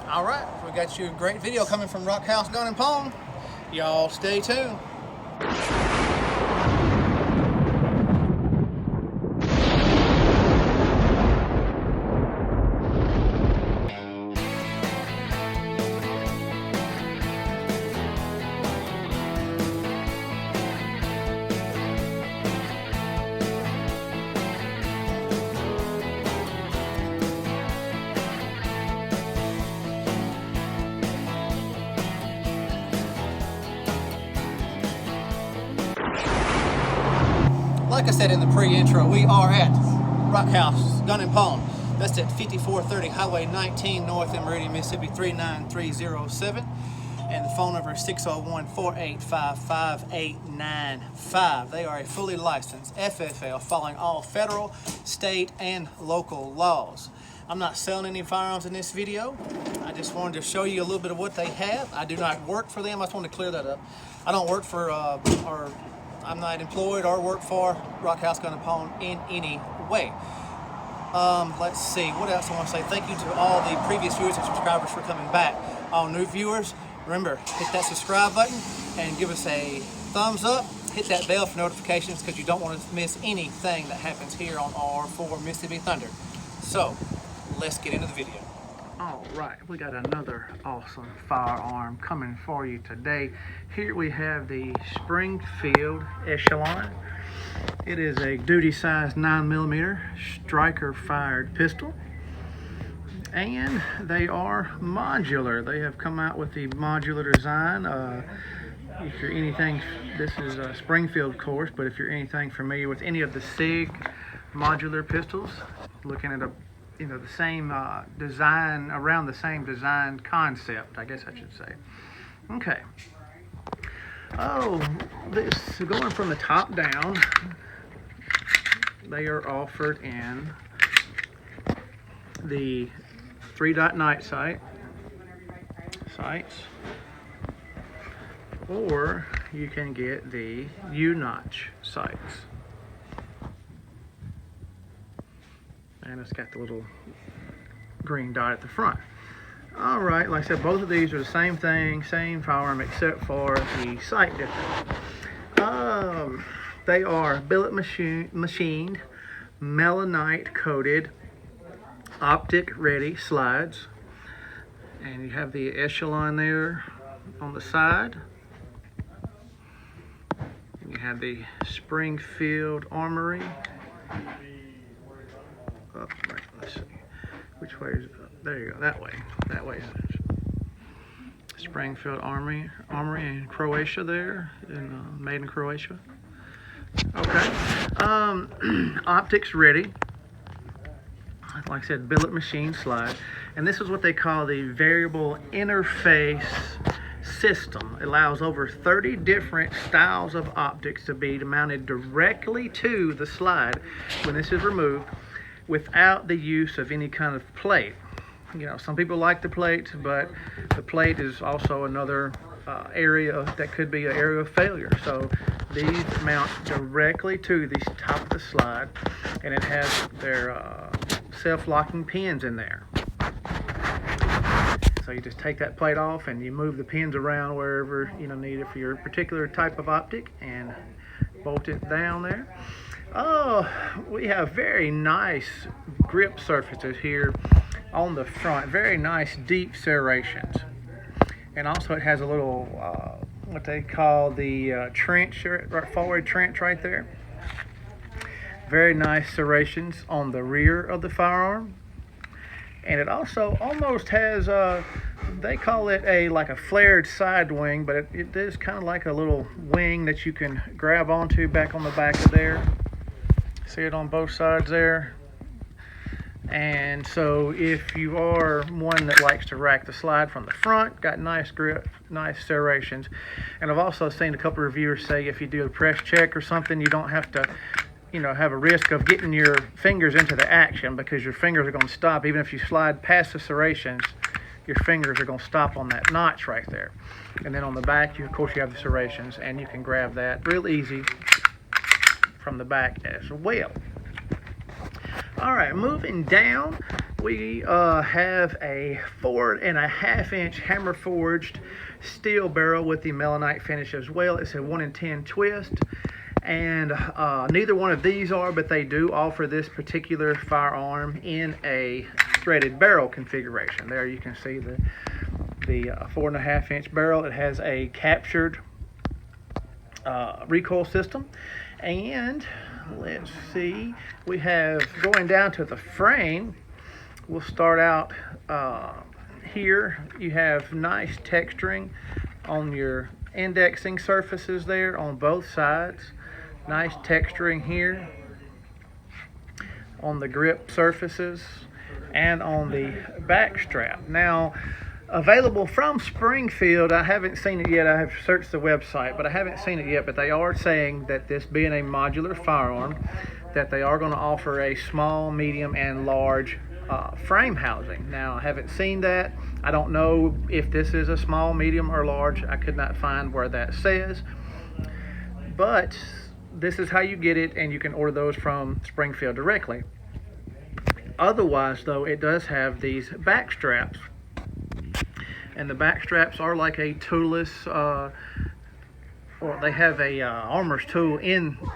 All right, we got you a great video coming from Rock House Gun and Pawn. Y'all stay tuned. Like I said in the pre-intro, we are at Rock House Gun and Pawn. That's at 5430 Highway 19 North in Meridian, Mississippi 39307. And the phone number is 601-485-5895. They are a fully licensed FFL, following all federal, state, and local laws. I'm not selling any firearms in this video. I just wanted to show you a little bit of what they have. I do not work for them. I just wanted to clear that up. I don't work for I'm not employed or work for Rock House Gun and Pawn in any way. Let's see, what else I want to say. Thank you to all the previous viewers and subscribers for coming back. All new viewers, remember, hit that subscribe button and give us a thumbs up. Hit that bell for notifications because you don't want to miss anything that happens here on R4 Mississippi Thunder. So, let's get into the video. All right, we got another awesome firearm coming for you today. Here we have the Springfield Echelon. It is a duty-sized 9mm striker-fired pistol, and they are modular. They have come out with the modular design. If you're anything, this is Springfield, of course, but if you're anything familiar with any of the SIG modular pistols, looking at the same design, around the same design concept, I guess I should say. Okay. Oh, this going from the top down, they are offered in the 3-dot night sights, or you can get the U-notch sights. And it's got the little green dot at the front. All right, like I said, both of these are the same thing, same firearm, except for the sight difference. They are billet machined, melanite coated, optic ready slides. And you have the Echelon there on the side. And you have the Springfield Armory. Up, right, let's see. Which way is it? There you go, that way. That way is Springfield Armory in Croatia there, made in Croatia. Okay. Optics ready. Like I said, billet machine slide. And this is what they call the variable interface system. It allows over 30 different styles of optics to be mounted directly to the slide when this is removed, without the use of any kind of plate. You know, some people like the plate, but the plate is also another area that could be an area of failure. So these mount directly to the top of the slide, and it has their self-locking pins in there. So you just take that plate off and you move the pins around wherever needed for your particular type of optic, and bolt it down there. Oh, we have very nice grip surfaces here on the front. Very nice deep serrations. And also it has a little, what they call the trench, forward trench right there. Very nice serrations on the rear of the firearm. And it also almost has, they call it like a flared side wing, but it is kind of like a little wing that you can grab onto back on the back of there. See it on both sides there. And so if you are one that likes to rack the slide from the front, got nice grip, nice serrations. And I've also seen a couple of reviewers say if you do a press check or something, you don't have to have a risk of getting your fingers into the action, because your fingers are going to stop. Even if you slide past the serrations, your fingers are going to stop on that notch right there. And then on the back, of course, you have the serrations, and you can grab that real easy from the back as well. All right, moving down, we have a 4.5-inch hammer forged steel barrel with the melanite finish as well. It's a 1 in 10 twist, and neither one of these are, but they do offer this particular firearm in a threaded barrel configuration. There you can see the 4.5-inch barrel. It has a captured recoil system, and let's see, we have, going down to the frame, we'll start out here. You have nice texturing on your indexing surfaces there on both sides. Nice texturing here on the grip surfaces and on the back strap. Now, available from Springfield, I haven't seen it yet. I have searched the website, but I haven't seen it yet. But they are saying that this being a modular firearm, that they are going to offer a small, medium, and large frame housing. Now, I haven't seen that. I don't know if this is a small, medium, or large. I could not find where that says. But this is how you get it, and you can order those from Springfield directly. Otherwise, though, it does have these back straps. And the back straps are like a toolless, or they have a armor's tool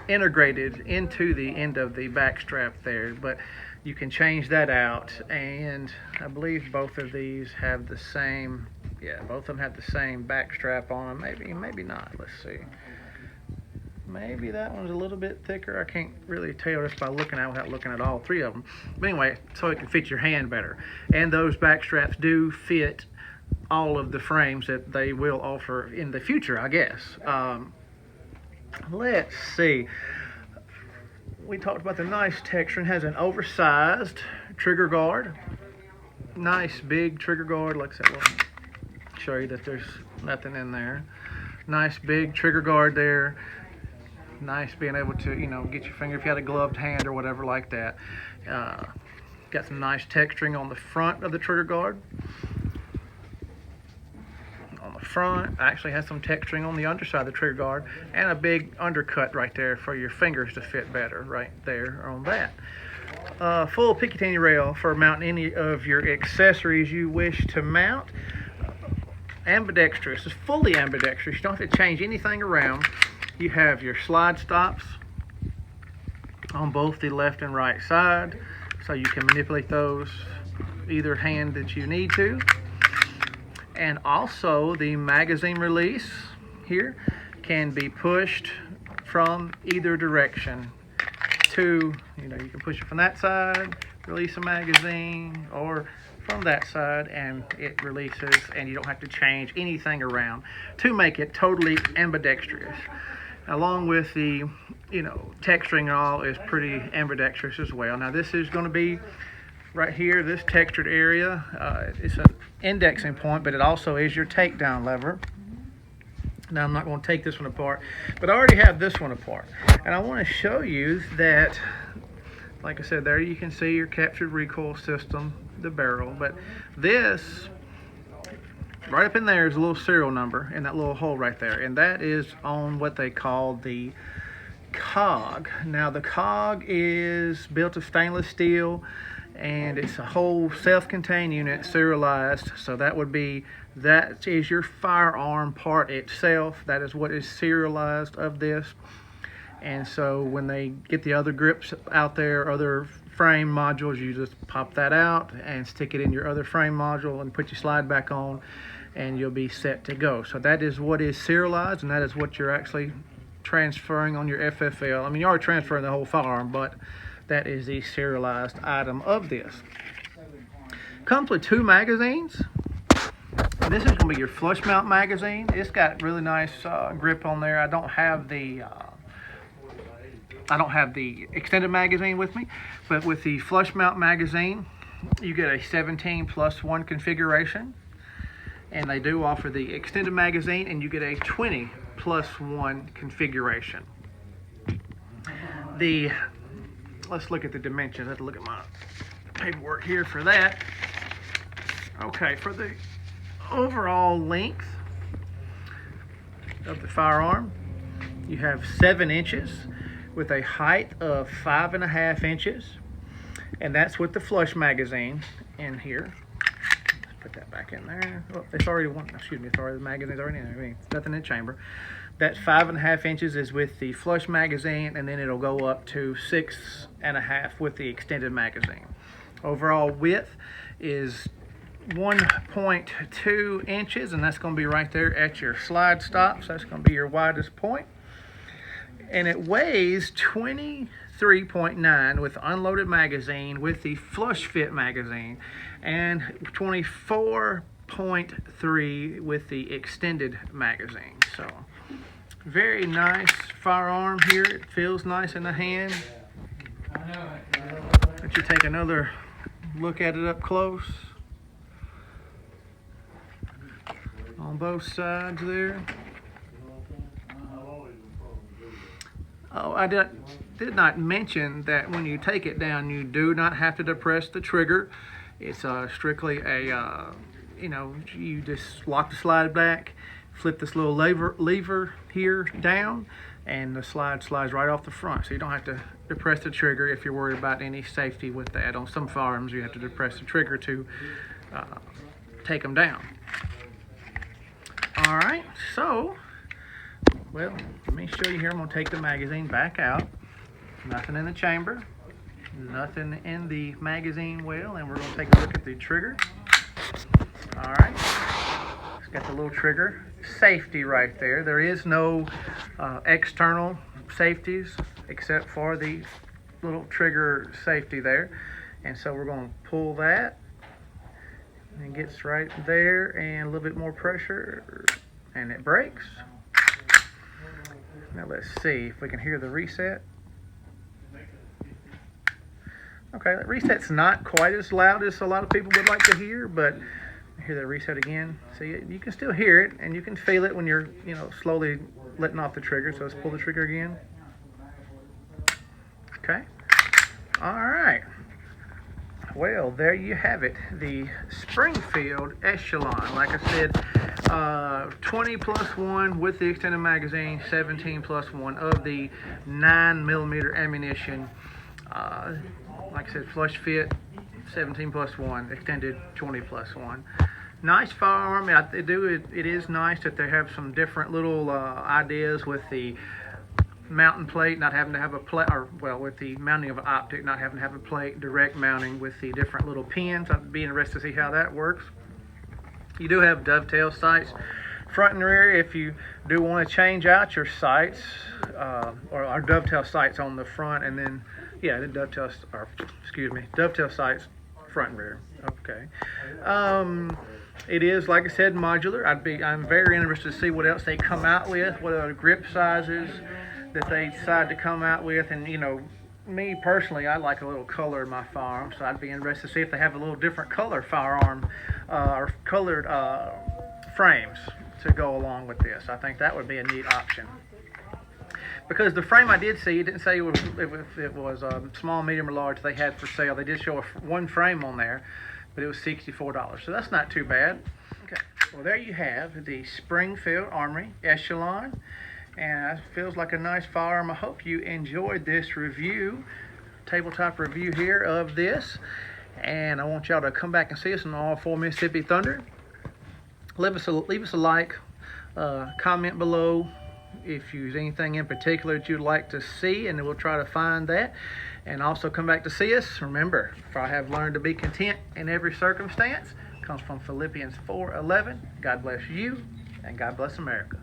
integrated into the end of the back strap there. But you can change that out, and I believe both of these have the same. Yeah, both of them have the same back strap on them. Maybe not. Let's see. Maybe that one's a little bit thicker. I can't really tell just by looking at it without looking at all three of them. But anyway, so it can fit your hand better. And those back straps do fit all of the frames that they will offer in the future, I guess. Let's see. We talked about the nice texture. It has an oversized trigger guard. Nice big trigger guard. Like I said, we'll show you that there's nothing in there. Nice big trigger guard there. Nice being able to, get your finger if you had a gloved hand or whatever like that. Got some nice texturing on the front of the trigger guard. On the front, actually has some texturing on the underside of the trigger guard, and a big undercut right there for your fingers to fit better right there on that. Full Picatinny rail for mounting any of your accessories you wish to mount. Ambidextrous. It's fully ambidextrous. You don't have to change anything around. You have your slide stops on both the left and right side, so you can manipulate those either hand that you need to. And also the magazine release here can be pushed from either direction to, you can push it from that side, release a magazine, or from that side, and it releases, and you don't have to change anything around to make it totally ambidextrous. Along with the, texturing and all is pretty ambidextrous as well. Now this is going to be right here, this textured area. It's an indexing point, but it also is your takedown lever. Now I'm not going to take this one apart, but I already have this one apart. And I want to show you that, like I said, there you can see your captured recoil system, the barrel. But this, right up in there is a little serial number in that little hole right there, and that is on what they call the cog. Now the cog is built of stainless steel, and it's a whole self-contained unit, serialized. So that is your firearm part itself. That is what is serialized of this. And so when they get the other grips out there, other frame modules, you just pop that out and stick it in your other frame module and put your slide back on, and you'll be set to go. So that is what is serialized, and that is what you're actually transferring on your FFL. I mean, you are transferring the whole firearm, but that is the serialized item of this. Comes with 2 magazines. This is going to be your flush mount magazine. It's got really nice grip on there. I don't have the extended magazine with me, but with the flush mount magazine, you get a 17+1 configuration. And they do offer the extended magazine, and you get a 20+1 configuration. Let's look at the dimensions. I have to look at my paperwork here for that. Okay, for the overall length of the firearm, you have 7 inches with a height of 5.5 inches. And that's with the flush magazine in here. Let's put that back in there. Oh, it's already it's already the magazine's already in there. I mean, nothing in the chamber. That 5.5 inches is with the flush magazine, and then it'll go up to 6.5 with the extended magazine. Overall width is 1.2 inches, and that's going to be right there at your slide stop. So that's going to be your widest point. And it weighs 23.9 with unloaded magazine with the flush fit magazine, and 24.3 with the extended magazine. So very nice firearm here. It feels nice in the hand. Let you take another look at it up close on both sides there. Oh, I did not mention that when you take it down, you do not have to depress the trigger. It's strictly a, you just lock the slide back, flip this little lever here down, and the slide slides right off the front. So you don't have to depress the trigger if you're worried about any safety with that. On some firearms, you have to depress the trigger to take them down. All right, so, well, let me show you here. I'm going to take the magazine back out. Nothing in the chamber, nothing in the magazine well, and we're going to take a look at the trigger. All right, it's got the little trigger safety right there. There is no external safeties except for the little trigger safety there. And so we're going to pull that, and it gets right there, and a little bit more pressure, and it breaks. Now let's see if we can hear the reset. Okay, that reset's not quite as loud as a lot of people would like to hear, but hear that reset again. See, you can still hear it, and you can feel it when you're, slowly letting off the trigger. So let's pull the trigger again. Okay. All right. Well, there you have it. The Springfield Echelon. Like I said, 20+1 with the extended magazine, 17+1 of the 9mm ammunition. Like I said, flush fit, 17+1, extended 20+1. Nice firearm. It is nice that they have some different little ideas with the mounting plate, not having to have a plate, with the mounting of an optic, not having to have a plate, direct mounting with the different little pins. I'd be interested to see how that works. You do have dovetail sights, front and rear. If you do want to change out your sights, or our dovetail sights on the front, and then the dovetail sights front and rear. Okay. It is, like I said, modular. I'm very interested to see what else they come out with, what other grip sizes that they decide to come out with. And me personally, I like a little color in my firearm, so I'd be interested to see if they have a little different color firearm or colored frames to go along with this. I think that would be a neat option. Because the frame I did see, it didn't say if it was small, medium, or large they had for sale. They did show one frame on there, but it was $64. So that's not too bad. Okay, well, there you have the Springfield Armory Echelon. And it feels like a nice firearm. I hope you enjoyed this review, tabletop review here of this. And I want y'all to come back and see us on all 4 Mississippi Thunder. Leave us a like, comment below if there's anything in particular that you'd like to see, and we'll try to find that. And also come back to see us. Remember, for I have learned to be content in every circumstance. It comes from Philippians 4:11. God bless you, and God bless America.